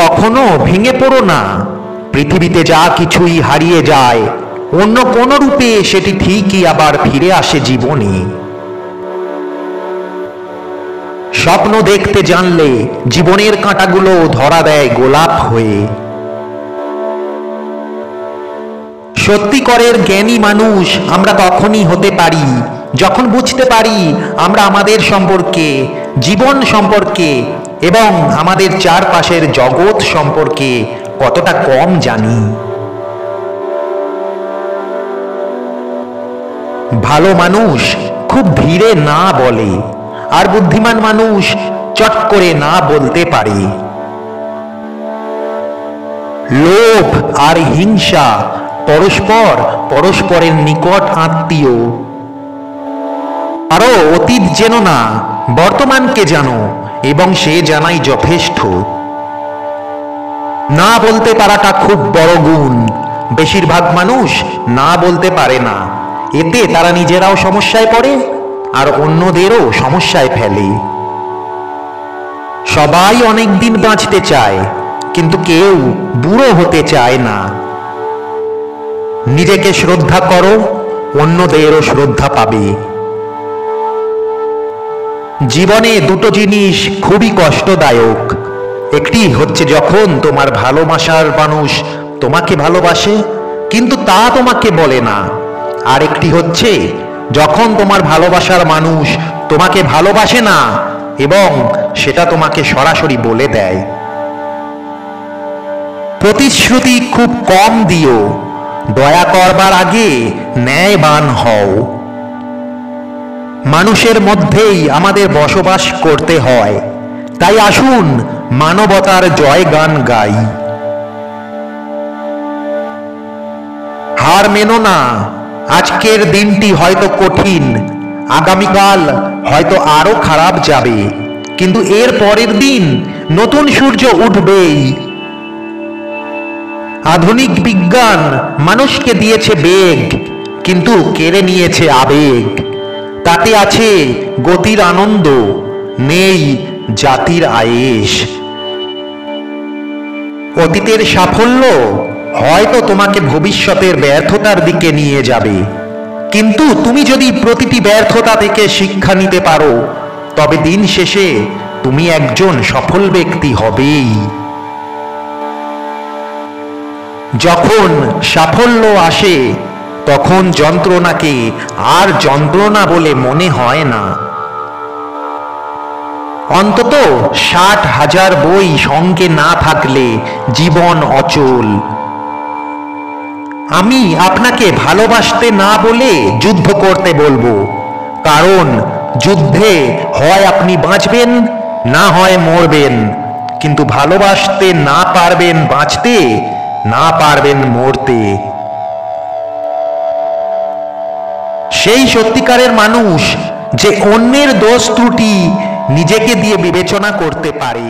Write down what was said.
কখনো ভেঙে পড়ো না। পৃথিবীতে যা কিছুই হারিয়ে যায়, অন্য কোনো রূপে সেটি ঠিকই আবার ফিরে আসে জীবনে। স্বপ্ন দেখতে জানলে জীবনের কাঁটাগুলো ধরা দেয় গোলাপ হয়ে। সত্যিকারের জ্ঞানী মানুষ আমরা তখনই হতে পারি যখন বুঝতে পারি আমরা আমাদের সম্পর্কে, জীবন সম্পর্কে এবং আমাদের চারপাশের জগৎ সম্পর্কে কতটা কম জানি। ভালো মানুষ খুব ধীরে না বলে, আর বুদ্ধিমান মানুষ চট করে না বলতে পারে। লোভ আর হিংসা পরস্পরের নিকট আত্মীয়। আরো অতীত জেনো না, বর্তমানকে জানো এবং সে জানাই যথেষ্ট। না বলতে পারাটা খুব বড় গুণ। বেশিরভাগ মানুষ না বলতে পারে না, এতে তারা নিজেরাও সমস্যায় পড়ে আর অন্যদেরও সমস্যায় ফেলে। সবাই অনেক দিন বাঁচতে চায়, কিন্তু কেউ বুড়ো হতে চায় না। নিজেকে শ্রদ্ধা করো, অন্যদেরও শ্রদ্ধা পাবে। জীবনে দুটো জিনিস খুবই কষ্টদায়ক। একটি হচ্ছে যখন তোমার ভালোবাসার মানুষ তোমাকে ভালোবাসে কিন্তু তা তোমাকে বলে না, আর একটি হচ্ছে যখন তোমার ভালোবাসার মানুষ তোমাকে ভালোবাসে না এবং সেটা তোমাকে সরাসরি বলে দেয়। প্রতিশ্রুতি খুব কম দিও, দয়া করবার আগে ন্যায়বান হও। মানুষের মধ্যেই আমাদের বসবাস করতে হয়, তাই আসুন মানবতার জয়গান গাই। হার মেনো না। আজকের দিনটি হয়তো কঠিন, আগামীকাল হয়তো আরো খারাপ যাবে, কিন্তু এর পরের দিন নতুন সূর্য উঠবেই। আধুনিক বিজ্ঞান মানুষকে দিয়েছে বেগ, কিন্তু কেড়ে নিয়েছে আবেগ। তাতে আছে গতির আনন্দ, নেই জাতির আয়েশ। অতীতের সাফল্য হয়তো তোমাকে ভবিষ্যতের ব্যর্থতার দিকে নিয়ে যাবে, কিন্তু তুমি যদি প্রতিটি ব্যর্থতা থেকে শিক্ষা নিতে পারো, তবে দিন শেষে তুমি একজন সফল ব্যক্তি হবেই। যখন সাফল্য আসে তখন যন্ত্রণাকে আর যন্ত্রণা বলে মনে হয় না। অন্তত 60,000 বই সঙ্গে না থাকলে জীবন অচল। আমি আপনাকে ভালোবাসতে না বলে যুদ্ধ করতে বলবো, কারণ যুদ্ধে হয় আপনি বাঁচবেন না হয় মরবেন, কিন্তু ভালোবাসতে না পারবেন বাঁচতে, না পারবেন মরতে। সেই সত্যিকারের মানুষ যে অন্যের দোষ ত্রুটি নিজেকে দিয়ে বিবেচনা করতে পারে।